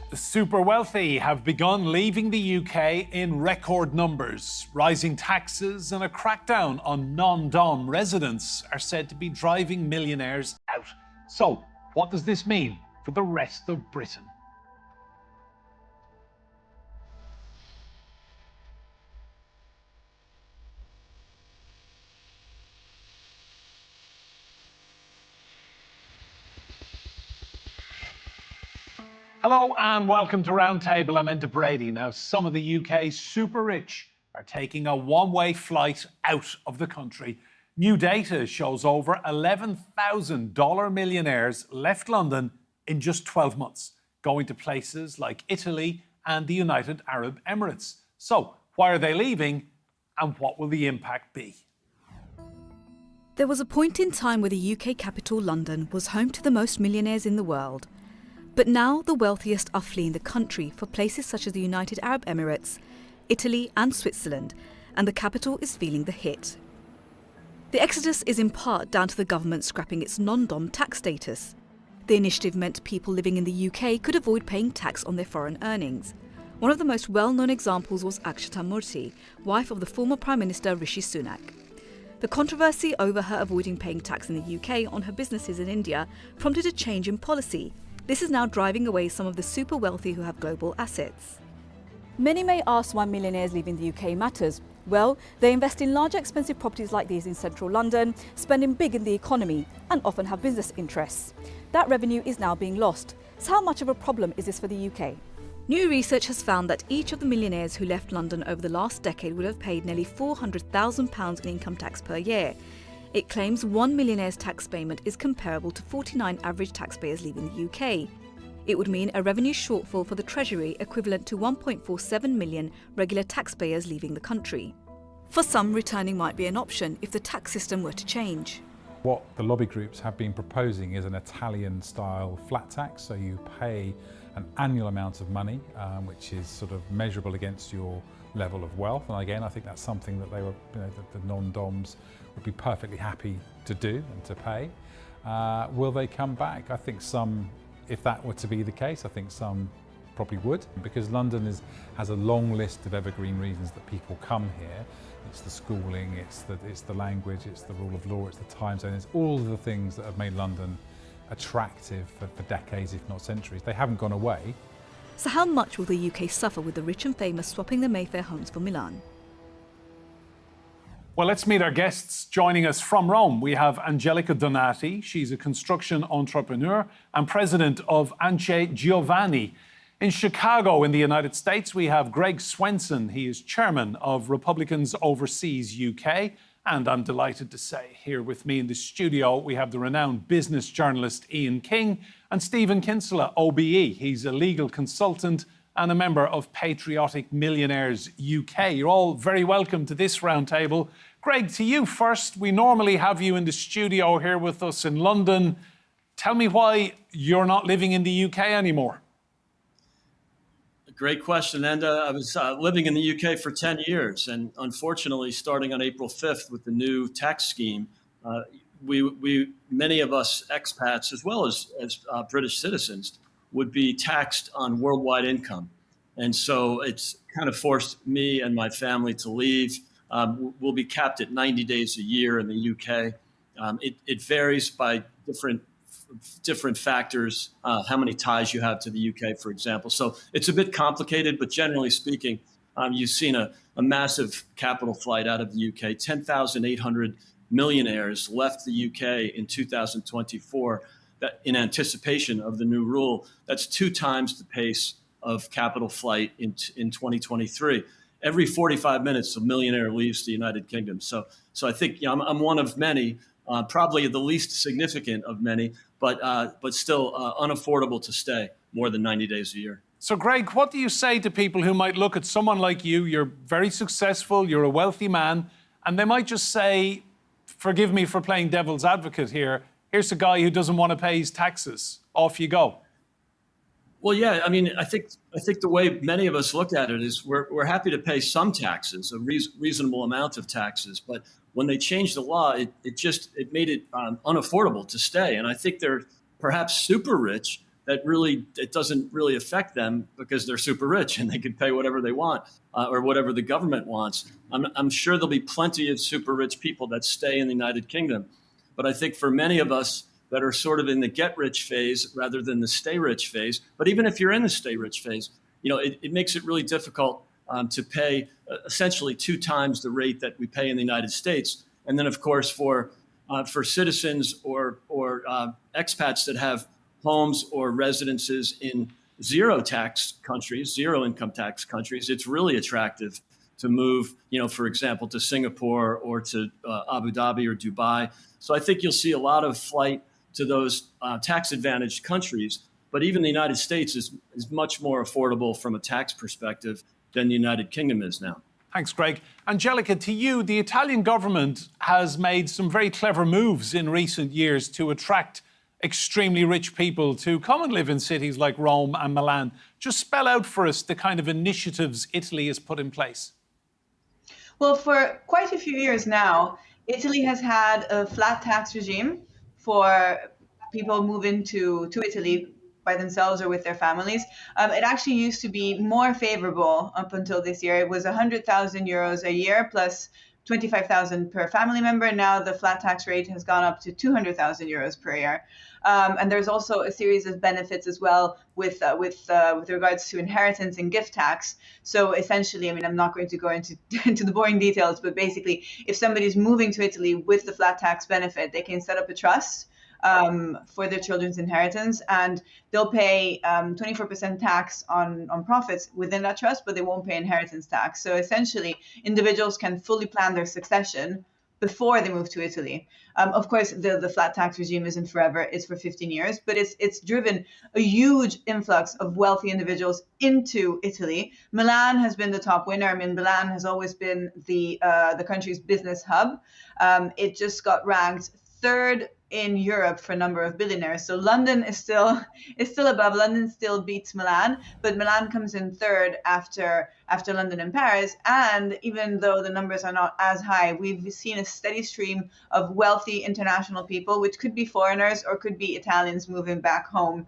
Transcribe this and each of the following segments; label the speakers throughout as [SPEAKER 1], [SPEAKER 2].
[SPEAKER 1] The super wealthy have begun leaving the UK in record numbers. Rising taxes and a crackdown on non-dom residents are said to be driving millionaires out. So, what does this mean for the rest of Britain? Hello and welcome to Roundtable. I'm Enda Brady. Now, some of the UK's super rich are taking a one-way flight out of the country. New data shows over $11,000 millionaires left London in just 12 months, going to places like Italy and the United Arab Emirates. So, why are they leaving and what will the impact be?
[SPEAKER 2] There was a point in time where the UK capital, London, was home to the most millionaires in the world. But now the wealthiest are fleeing the country for places such as the United Arab Emirates, Italy and Switzerland, and the capital is feeling the hit. The exodus is in part down to the government scrapping its non-dom tax status. The initiative meant people living in the UK could avoid paying tax on their foreign earnings. One of the most well-known examples was Akshata Murthy, wife of the former Prime Minister Rishi Sunak. The controversy over her avoiding paying tax in the UK on her businesses in India prompted a change in policy. This is now driving away some of the super wealthy who have global assets. Many may ask why millionaires leaving the UK matters. Well, they invest in large expensive properties like these in central London, spending big in the economy, and often have business interests. That revenue is now being lost. So how much of a problem is this for the UK? New research has found that each of the millionaires who left London over the last decade would have paid nearly £400,000 in income tax per year. It claims one millionaire's tax payment is comparable to 49 average taxpayers leaving the UK. It would mean a revenue shortfall for the Treasury equivalent to 1.47 million regular taxpayers leaving the country. For some, returning might be an option if the tax system were to change.
[SPEAKER 3] What the lobby groups have been proposing is an Italian-style flat tax, so you pay an annual amount of money, which is sort of measurable against your level of wealth. And again, I think that's something that the non-DOMs would be perfectly happy to do and to pay. Will they come back? I think some, if that were to be the case, I think some probably would, because London has a long list of evergreen reasons that people come here. It's the schooling, it's the language, it's the rule of law, it's the time zone, it's all of the things that have made London attractive for decades, if not centuries. They haven't gone away.
[SPEAKER 2] So how much will the UK suffer with the rich and famous swapping their Mayfair homes for Milan?
[SPEAKER 1] Well, let's meet our guests. Joining us from Rome, we have Angelica Donati. She's a construction entrepreneur and president of Ance Giovanni. In Chicago, in the United States, we have Greg Swenson. He is chairman of Republicans Overseas UK. And I'm delighted to say, here with me in the studio, we have the renowned business journalist Ian King and Stephen Kinsella, OBE. He's a legal consultant and a member of Patriotic Millionaires UK. You're all very welcome to this roundtable. Greg, to you first. We normally have you in the studio here with us in London. Tell me why you're not living in the UK anymore.
[SPEAKER 4] Great question, Enda. I was living in the UK for 10 years, and unfortunately, starting on April 5th with the new tax scheme, many of us expats, as well as British citizens, would be taxed on worldwide income. And so it's kind of forced me and my family to leave. We'll be capped at 90 days a year in the UK. It varies by different factors, how many ties you have to the UK, for example. So it's a bit complicated, but generally speaking, you've seen a massive capital flight out of the UK. 10,800 millionaires left the UK in 2024 that in anticipation of the new rule. That's 2 times the pace of capital flight in 2023. Every 45 minutes, a millionaire leaves the United Kingdom. So I think I'm one of many, probably the least significant of many, but still unaffordable to stay more than 90 days a year.
[SPEAKER 1] So, Greg, what do you say to people who might look at someone like you? You're very successful, you're a wealthy man, and they might just say, forgive me for playing devil's advocate here, here's a guy who doesn't want to pay his taxes. Off you go.
[SPEAKER 4] Well, yeah, I mean, I think the way many of us look at it is we're happy to pay some taxes, a reasonable amount of taxes, but when they changed the law, it made it unaffordable to stay. And I think they're perhaps super rich that really, it doesn't really affect them because they're super rich and they can pay whatever they want or whatever the government wants. I'm sure there'll be plenty of super rich people that stay in the United Kingdom. But I think for many of us that are sort of in the get rich phase rather than the stay rich phase, but even if you're in the stay rich phase, it makes it really difficult to pay essentially 2 times the rate that we pay in the United States. And then, of course, for citizens or expats that have homes or residences in zero income tax countries, it's really attractive to move, for example, to Singapore or to Abu Dhabi or Dubai. So I think you'll see a lot of flight to those tax advantaged countries. But even the United States is much more affordable from a tax perspective than the United Kingdom is now.
[SPEAKER 1] Thanks, Greg. Angelica, to you, the Italian government has made some very clever moves in recent years to attract extremely rich people to come and live in cities like Rome and Milan. Just spell out for us the kind of initiatives Italy has put in place.
[SPEAKER 5] Well, for quite a few years now, Italy has had a flat tax regime for people moving to Italy by themselves or with their families. It actually used to be more favorable up until this year. It was 100,000 euros a year plus 25,000 per family member. Now the flat tax rate has gone up to 200,000 euros per year. And there's also a series of benefits as well with regards to inheritance and gift tax. So essentially, I'm not going to go into the boring details, but basically, if somebody's moving to Italy with the flat tax benefit, they can set up a trust for their children's inheritance, and they'll pay 24% tax on profits within that trust, but they won't pay inheritance tax. So essentially, individuals can fully plan their succession before they move to Italy. Of course, the flat tax regime isn't forever; it's for 15 years. But it's driven a huge influx of wealthy individuals into Italy. Milan has been the top winner. Milan has always been the country's business hub. It just got ranked 3rd in Europe for number of billionaires. So London is still above. London still beats Milan, but Milan comes in 3rd after London and Paris. And even though the numbers are not as high, we've seen a steady stream of wealthy international people, which could be foreigners or could be Italians moving back home,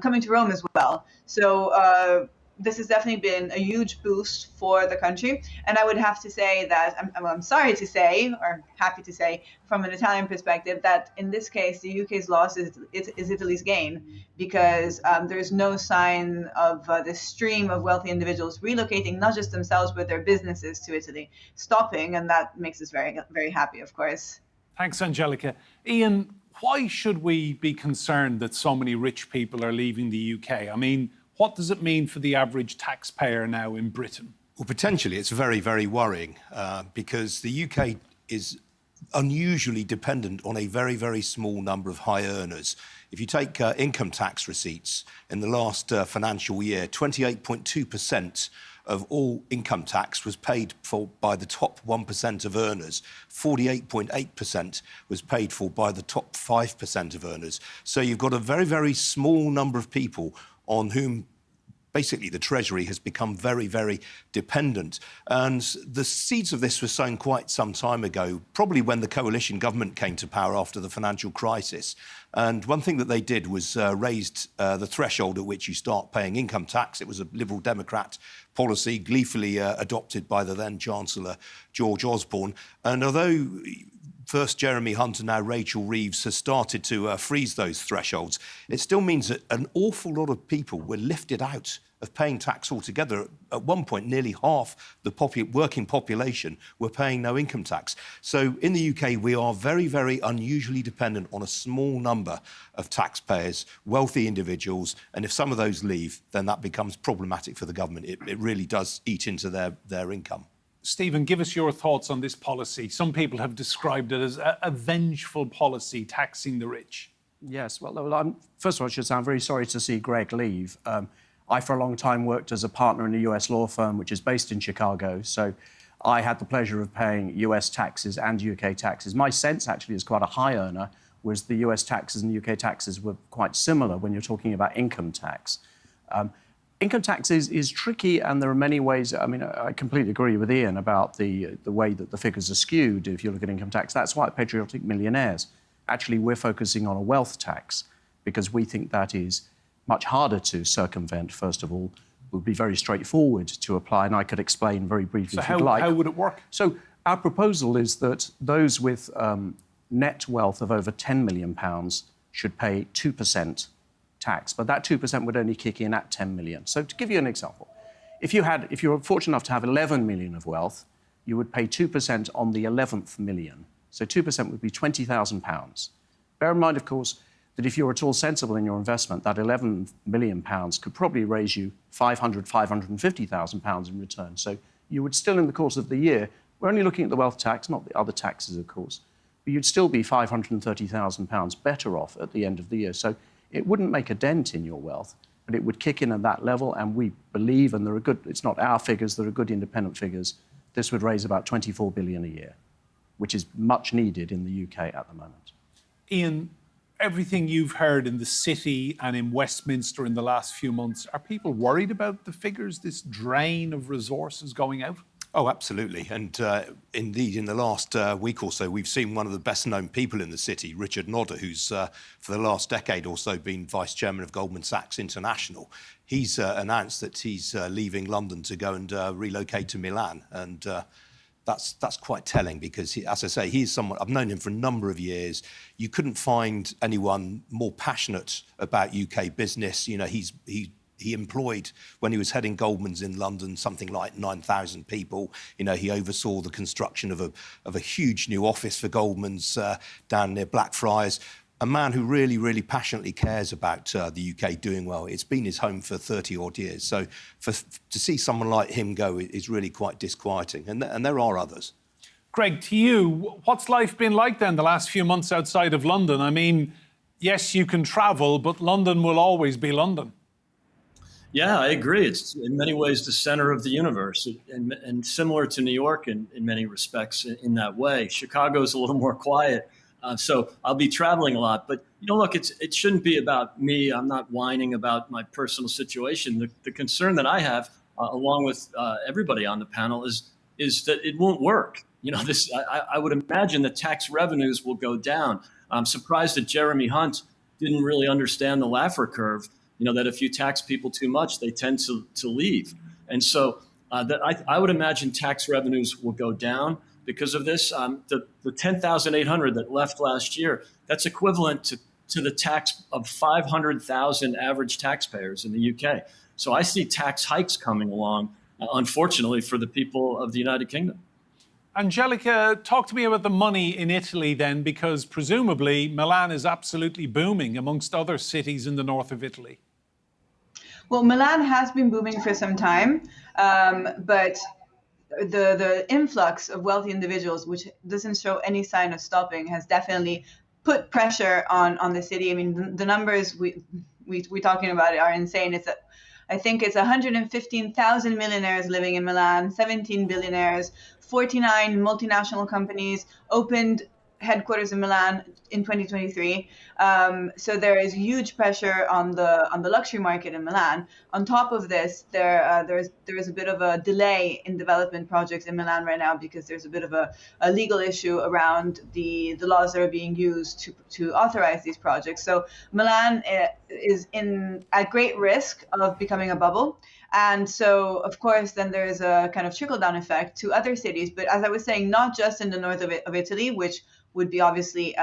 [SPEAKER 5] coming to Rome as well. So this has definitely been a huge boost for the country. And I would have to say that, I'm sorry to say, or happy to say, from an Italian perspective, that in this case, the UK's loss is Italy's gain, because there's no sign of this stream of wealthy individuals relocating, not just themselves, but their businesses to Italy, stopping. And that makes us very, very happy, of course.
[SPEAKER 1] Thanks, Angelica. Ian, why should we be concerned that so many rich people are leaving the UK? What does it mean for the average taxpayer now in Britain?
[SPEAKER 6] Well, potentially it's very, very worrying because the UK is unusually dependent on a very, very small number of high earners. If you take income tax receipts in the last financial year, 28.2% of all income tax was paid for by the top 1% of earners. 48.8% was paid for by the top 5% of earners. So you've got a very, very small number of people on whom basically the Treasury has become very, very dependent. And the seeds of this were sown quite some time ago, probably when the coalition government came to power after the financial crisis. And one thing that they did was raised the threshold at which you start paying income tax. It was a Liberal Democrat policy, gleefully adopted by the then Chancellor, George Osborne. And although first Jeremy Hunt and now Rachel Reeves has started to freeze those thresholds, it still means that an awful lot of people were lifted out of paying tax altogether. At one point, nearly half the working population were paying no income tax. So in the UK, we are very, very unusually dependent on a small number of taxpayers, wealthy individuals, and if some of those leave, then that becomes problematic for the government. It really does eat into their income.
[SPEAKER 1] Stephen, give us your thoughts on this policy. Some people have described it as a vengeful policy, taxing the rich.
[SPEAKER 7] Yes, well, first of all, I should say I'm very sorry to see Greg leave. I, for a long time, worked as a partner in a US law firm, which is based in Chicago. So I had the pleasure of paying US taxes and UK taxes. My sense, actually, as quite a high earner, was the US taxes and UK taxes were quite similar when you're talking about income tax. Income tax is tricky, and there are many ways. I completely agree with Ian about the way that the figures are skewed if you look at income tax. That's why at Patriotic Millionaires, actually, we're focusing on a wealth tax because we think that is much harder to circumvent, first of all, would be very straightforward to apply, and I could explain very briefly if you'd like.
[SPEAKER 1] How would it work?
[SPEAKER 7] So our proposal is that those with net wealth of over £10 million should pay 2% tax, but that 2% would only kick in at 10 million. So to give you an example, if you were fortunate enough to have 11 million of wealth, you would pay 2% on the 11th million. So 2% would be £20,000. Bear in mind, of course, that if you're at all sensible in your investment, that £11 million could probably raise you £500,000, £550,000 in return. So you would still, in the course of the year, we're only looking at the wealth tax, not the other taxes, of course, but you'd still be £530,000 better off at the end of the year. So it wouldn't make a dent in your wealth, but it would kick in at that level, and we believe, and there are good, it's not our figures, there are good independent figures, this would raise about 24 billion a year, which is much needed in the UK at the moment.
[SPEAKER 1] Ian, everything you've heard in the city and in Westminster in the last few months, are people worried about the figures, this drain of resources going out?
[SPEAKER 6] Oh, absolutely. And indeed, in the last week or so, we've seen one of the best-known people in the city, Richard Nodder, who's for the last decade or so been vice chairman of Goldman Sachs International. He's announced that he's leaving London to go and relocate to Milan. And that's quite telling because, as I say, he's someone, I've known him for a number of years. You couldn't find anyone more passionate about UK business. You know, he employed, when he was heading Goldman's in London, something like 9,000 people. You know, he oversaw the construction of a huge new office for Goldman's down near Blackfriars. A man who really, really passionately cares about the UK doing well. It's been his home for 30-odd years. So to see someone like him go is really quite disquieting. And there are others.
[SPEAKER 1] Greg, to you, what's life been like then the last few months outside of London? I mean, yes, you can travel, but London will always be London.
[SPEAKER 4] Yeah, I agree. It's in many ways the center of the universe and similar to New York in many respects in that way. Chicago's a little more quiet. So I'll be traveling a lot. But, you know, look, it shouldn't be about me. I'm not whining about my personal situation. The concern that I have, along with everybody on the panel, is that it won't work. You know, I would imagine that tax revenues will go down. I'm surprised that Jeremy Hunt didn't really understand the Laffer curve. You know, that if you tax people too much, they tend to leave. And so I would imagine tax revenues will go down because of this. The 10,800 that left last year, that's equivalent to the tax of 500,000 average taxpayers in the UK. So I see tax hikes coming along, unfortunately, for the people of the United Kingdom.
[SPEAKER 1] Angelica, talk to me about the money in Italy then, because presumably Milan is absolutely booming amongst other cities in the north of Italy.
[SPEAKER 5] Well, Milan has been booming for some time, but the influx of wealthy individuals, which doesn't show any sign of stopping, has definitely put pressure on the city. I mean, the numbers we're talking about are insane. I think it's 115,000 millionaires living in Milan, 17 billionaires, 49 multinational companies opened headquarters in Milan in 2023. So there is huge pressure on the luxury market in Milan. On top of this, there is a bit of a delay in development projects in Milan right now because there's a bit of a legal issue around the laws that are being used to authorize these projects. So Milan is at great risk of becoming a bubble. And so, of course, then there's a kind of trickle-down effect to other cities. But as I was saying, not just in the north of Italy, which would be obviously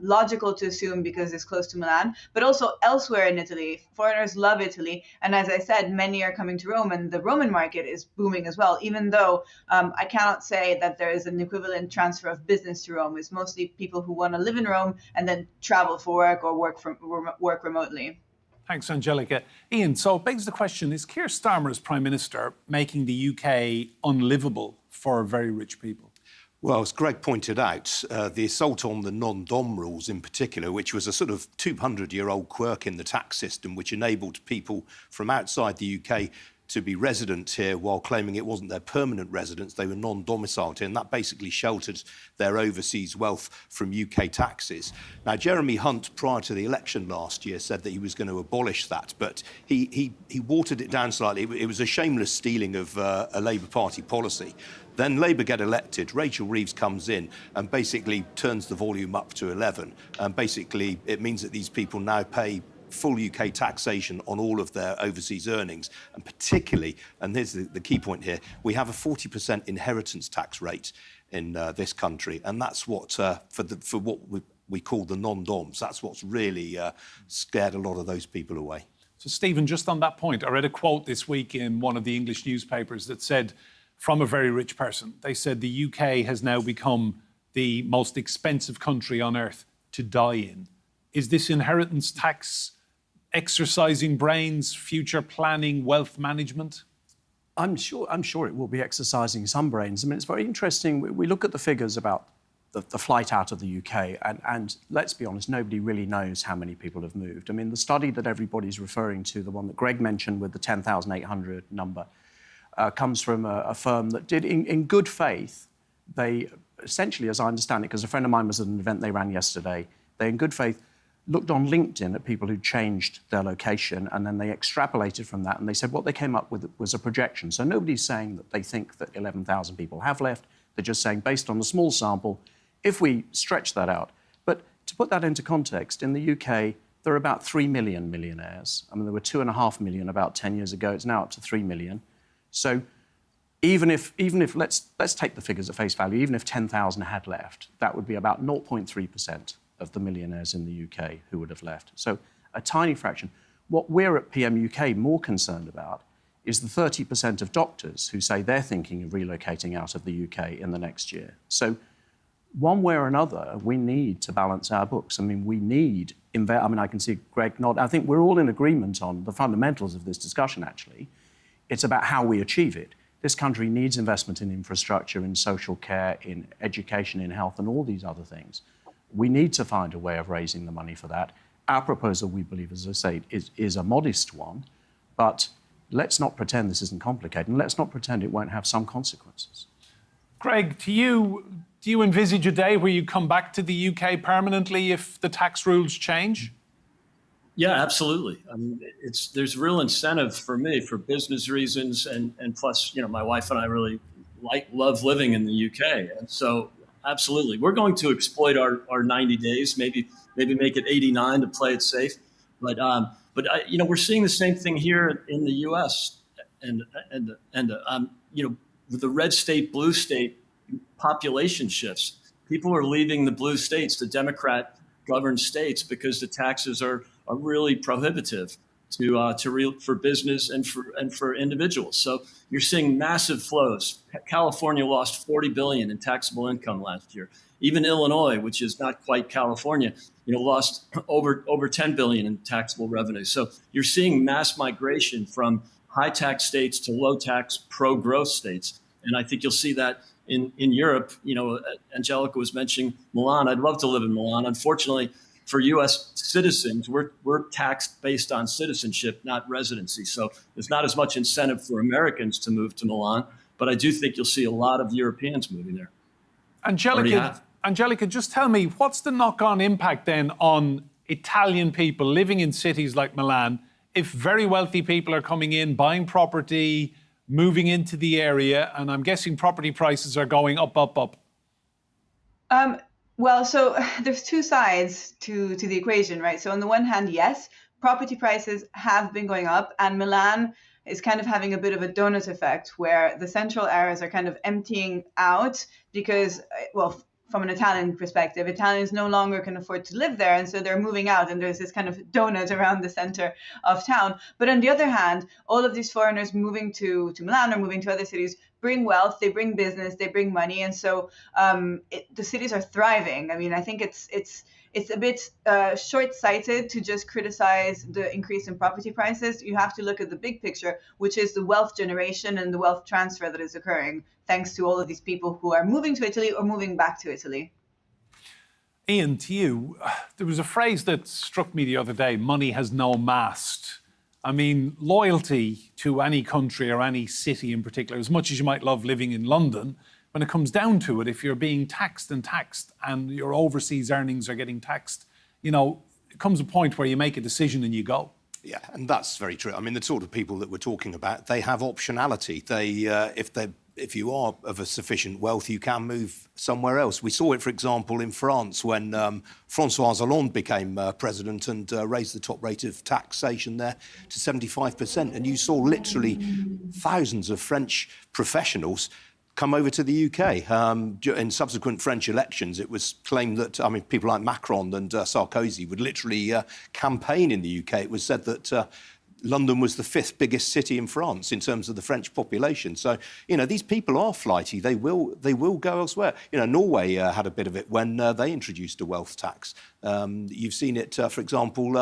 [SPEAKER 5] logical to assume because it's close to Milan, but also elsewhere in Italy. Foreigners love Italy. And as I said, many are coming to Rome, and the Roman market is booming as well, even though I cannot say that there is an equivalent transfer of business to Rome. It's mostly people who want to live in Rome and then travel for work or work remotely.
[SPEAKER 1] Thanks, Angelica. Ian, so it begs the question, is Keir Starmer as Prime Minister making the UK unlivable for very rich people?
[SPEAKER 6] Well, as Greg pointed out, the assault on the non-dom rules in particular, which was a sort of 200-year-old quirk in the tax system, which enabled people from outside the UK to be resident here while claiming it wasn't their permanent residence, they were non-domiciled here, and that basically sheltered their overseas wealth from UK taxes. Now, Jeremy Hunt, prior to the election last year, said that he was going to abolish that, but he watered it down slightly. It was a shameless stealing of a Labour Party policy. Then Labour get elected, Rachel Reeves comes in and basically turns the volume up to 11. And basically, it means that these people now pay full UK taxation on all of their overseas earnings, and particularly, and here's the key point here, we have a 40% inheritance tax rate in this country, and that's what, for what we call the non-doms, that's what's really scared a lot of those people away.
[SPEAKER 1] So, Stephen, just on that point, I read a quote this week in one of the English newspapers that said, from a very rich person, they said the UK has now become the most expensive country on earth to die in. Is this inheritance tax exercising brains, future planning, wealth management?
[SPEAKER 7] I'm sure it will be exercising some brains. I mean, it's very interesting. We look at the figures about the flight out of the UK, and let's be honest, nobody really knows how many people have moved. I mean, the study that everybody's referring to, the one that Greg mentioned with the 10,800 number, comes from a firm that did, in good faith, they essentially, as I understand it, because a friend of mine was at an event they ran yesterday, they, in good faith, looked on LinkedIn at people who changed their location, and then they extrapolated from that, and they said what they came up with was a projection. So nobody's saying that they think that 11,000 people have left. They're just saying, based on a small sample, if we stretch that out. But to put that into context, in the UK, there are about 3 million millionaires. I mean, there were 2.5 million about 10 years ago. It's now up to 3 million. So even if let's take the figures at face value, even if 10,000 had left, that would be about 0.3% of the millionaires in the UK who would have left. So a tiny fraction. What we're at PM UK more concerned about is the 30% of doctors who say they're thinking of relocating out of the UK in the next year. So one way or another, we need to balance our books. I mean, we need, I mean, I can see Greg nod. I think we're all in agreement on the fundamentals of this discussion, actually. It's about how we achieve it. This country needs investment in infrastructure, in social care, in education, in health, and all these other things. We need to find a way of raising the money for that. Our proposal, we believe, as I say, is a modest one, but let's not pretend this isn't complicated, and let's not pretend it won't have some consequences.
[SPEAKER 1] Greg, do you envisage a day where you come back to the UK permanently if the tax rules change?
[SPEAKER 4] Yeah, absolutely. I mean, there's real incentive for me for business reasons, and plus, you know, my wife and I really love living in the UK, and so absolutely, we're going to exploit our 90 days, maybe make it 89 to play it safe, but you know, we're seeing the same thing here in the U.S. and you know, with the red state, blue state population shifts, people are leaving the blue states, the Democrat-governed states, because the taxes are really prohibitive for business and for individuals. So you're seeing massive flows. California lost $40 billion in taxable income last year. Even Illinois, which is not quite California, you know, lost over $10 billion in taxable revenue. So you're seeing mass migration from high tax states to low tax pro-growth states. And I think you'll see that in Europe. You know, Angelica was mentioning Milan. I'd love to live in Milan. Unfortunately, for U.S. citizens, we're taxed based on citizenship, not residency. So there's not as much incentive for Americans to move to Milan. But I do think you'll see a lot of Europeans moving there.
[SPEAKER 1] Angelica, just tell me, what's the knock-on impact then on Italian people living in cities like Milan if very wealthy people are coming in, buying property, moving into the area, and I'm guessing property prices are going up, up, up?
[SPEAKER 5] Well, so there's two sides to the equation, right? So on the one hand, yes, property prices have been going up, and Milan is kind of having a bit of a donut effect where the central areas are kind of emptying out because, well, from an Italian perspective, Italians no longer can afford to live there, and so they're moving out, and there's this kind of donut around the center of town. But on the other hand, all of these foreigners moving to Milan or moving to other cities bring wealth, they bring business, they bring money, and so the cities are thriving. I mean, I think it's a bit short-sighted to just criticize the increase in property prices. You have to look at the big picture, which is the wealth generation and the wealth transfer that is occurring thanks to all of these people who are moving to Italy or moving back to Italy.
[SPEAKER 1] Ian, to you, there was a phrase that struck me the other day: money has no mast. I mean, loyalty to any country or any city in particular, as much as you might love living in London, when it comes down to it, if you're being taxed and your overseas earnings are getting taxed, you know, it comes a point where you make a decision and you go.
[SPEAKER 6] Yeah, and that's very true. I mean, the sort of people that we're talking about, they have optionality. If they're if you are of a sufficient wealth, you can move somewhere else. We saw it, for example, in France when François Hollande became president and raised the top rate of taxation there to 75%. And you saw literally thousands of French professionals come over to the UK. In subsequent French elections, it was claimed that, people like Macron and Sarkozy would literally campaign in the UK. It was said that London was the 5th biggest city in France in terms of the French population. So, these people are flighty. They will go elsewhere. Norway had a bit of it when they introduced a wealth tax. You've seen it, for example,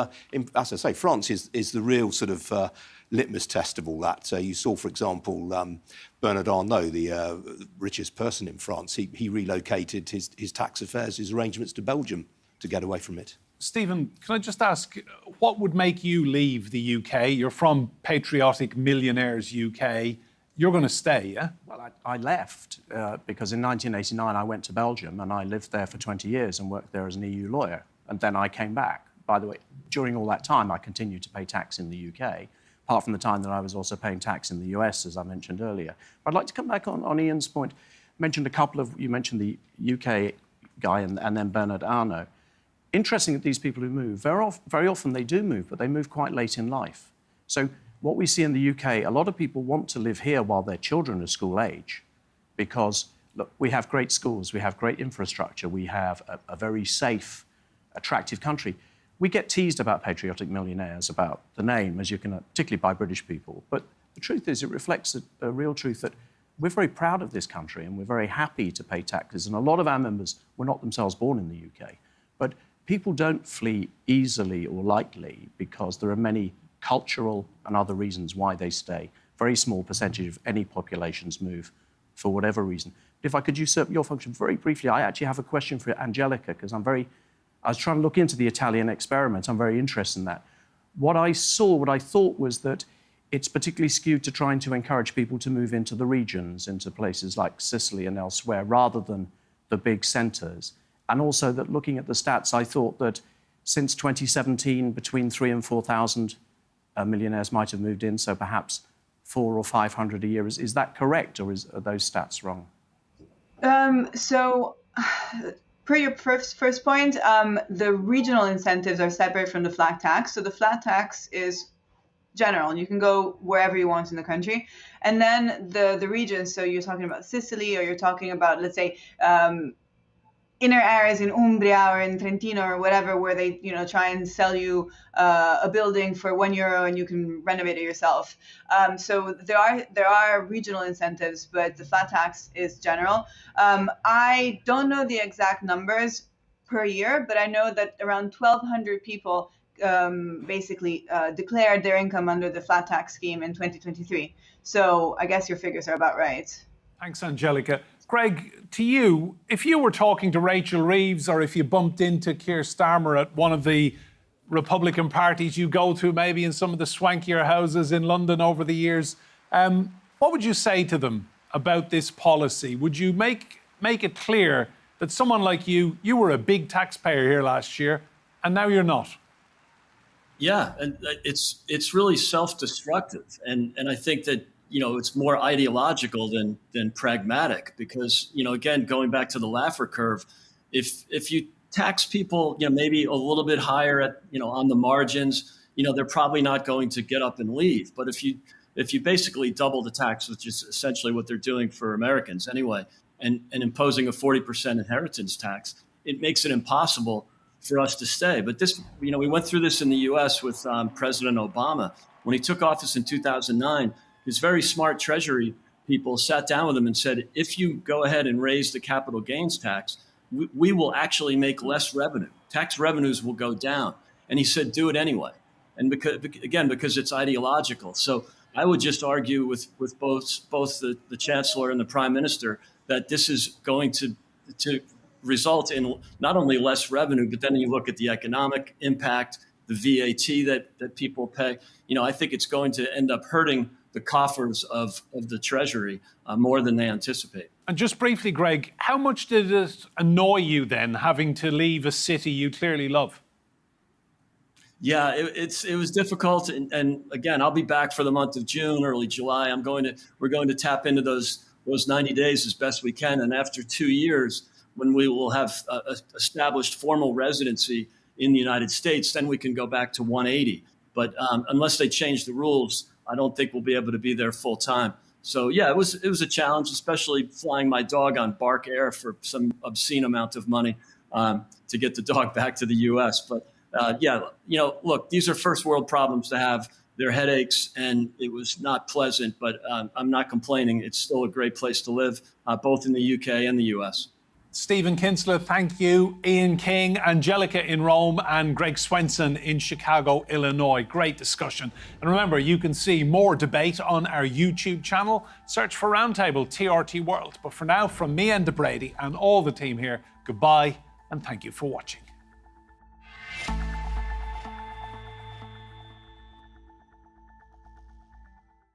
[SPEAKER 6] as I say, France is the real sort of litmus test of all that. You saw, for example, Bernard Arnault, the richest person in France, he relocated his tax affairs, his arrangements to Belgium to get away from it.
[SPEAKER 1] Stephen, can I just ask, what would make you leave the UK? You're from patriotic millionaires UK. You're going to stay, yeah?
[SPEAKER 7] Well, I left because in 1989 I went to Belgium and I lived there for 20 years and worked there as an EU lawyer. And then I came back. By the way, during all that time, I continued to pay tax in the UK, apart from the time that I was also paying tax in the US, as I mentioned earlier. But I'd like to come back on Ian's point. You mentioned the UK guy and then Bernard Arnault. Interesting that these people who move, very often they do move, but they move quite late in life. So what we see in the UK, a lot of people want to live here while their children are school age because, look, we have great schools, we have great infrastructure, we have a very safe, attractive country. We get teased about patriotic millionaires, about the name, as you can, particularly by British people. But the truth is, it reflects a real truth that we're very proud of this country and we're very happy to pay taxes. And a lot of our members were not themselves born in the UK. But people don't flee easily or lightly because there are many cultural and other reasons why they stay. Very small percentage of any populations move for whatever reason. If I could usurp your function very briefly, I actually have a question for Angelica because I was trying to look into the Italian experiment. I'm very interested in that. What I thought was that it's particularly skewed to trying to encourage people to move into the regions, into places like Sicily and elsewhere, rather than the big centres. And also that looking at the stats, I thought that since 2017, between 3,000 and 4,000 millionaires might have moved in, so perhaps 400 or 500 a year. Is that correct, or are those stats wrong?
[SPEAKER 5] So, per your first point, the regional incentives are separate from the flat tax. So the flat tax is general. You can go wherever you want in the country. And then the regions, so you're talking about Sicily, or you're talking about, let's say, inner areas in Umbria or in Trentino or whatever, where they try and sell you a building for €1 and you can renovate it yourself. So there are regional incentives, but the flat tax is general. I don't know the exact numbers per year, but I know that around 1,200 people basically declared their income under the flat tax scheme in 2023. So I guess your figures are about right.
[SPEAKER 1] Thanks, Angelica. Greg, to you, if you were talking to Rachel Reeves or if you bumped into Keir Starmer at one of the Republican parties you go to, maybe in some of the swankier houses in London over the years, what would you say to them about this policy? Would you make it clear that someone like you were a big taxpayer here last year and now you're not?
[SPEAKER 4] Yeah, and it's really self-destructive. And I think that it's more ideological than pragmatic because, again, going back to the Laffer curve, if you tax people, maybe a little bit higher at, on the margins, they're probably not going to get up and leave. But if you basically double the tax, which is essentially what they're doing for Americans anyway, and imposing a 40% inheritance tax, it makes it impossible for us to stay. But this, we went through this in the US with President Obama. When he took office in 2009, his very smart Treasury people sat down with him and said, if you go ahead and raise the capital gains tax, we will actually make less revenue. Tax revenues will go down. And he said, do it anyway. And because it's ideological. So I would just argue with both the Chancellor and the Prime Minister that this is going to result in not only less revenue, but then you look at the economic impact, the VAT that people pay. I think it's going to end up hurting the coffers of the Treasury more than they anticipate.
[SPEAKER 1] And just briefly, Greg, how much did it annoy you then, having to leave a city you clearly love?
[SPEAKER 4] Yeah, it was difficult. And again, I'll be back for the month of June, early July. We're going to tap into those those 90 days as best we can. And after 2 years, when we will have established formal residency in the United States, then we can go back to 180. But unless they change the rules, I don't think we'll be able to be there full time. So yeah, it was a challenge, especially flying my dog on Bark Air for some obscene amount of money to get the dog back to the U.S. But yeah, look, these are first world problems to have. They're headaches, and it was not pleasant, but I'm not complaining. It's still a great place to live, both in the UK and the US.
[SPEAKER 1] Stephen Kinsler, thank you. Ian King, Angelica in Rome, and Greg Swenson in Chicago, Illinois. Great discussion. And remember, you can see more debate on our YouTube channel. Search for Roundtable TRT World. But for now, from me and DeBrady and all the team here, goodbye and thank you for watching.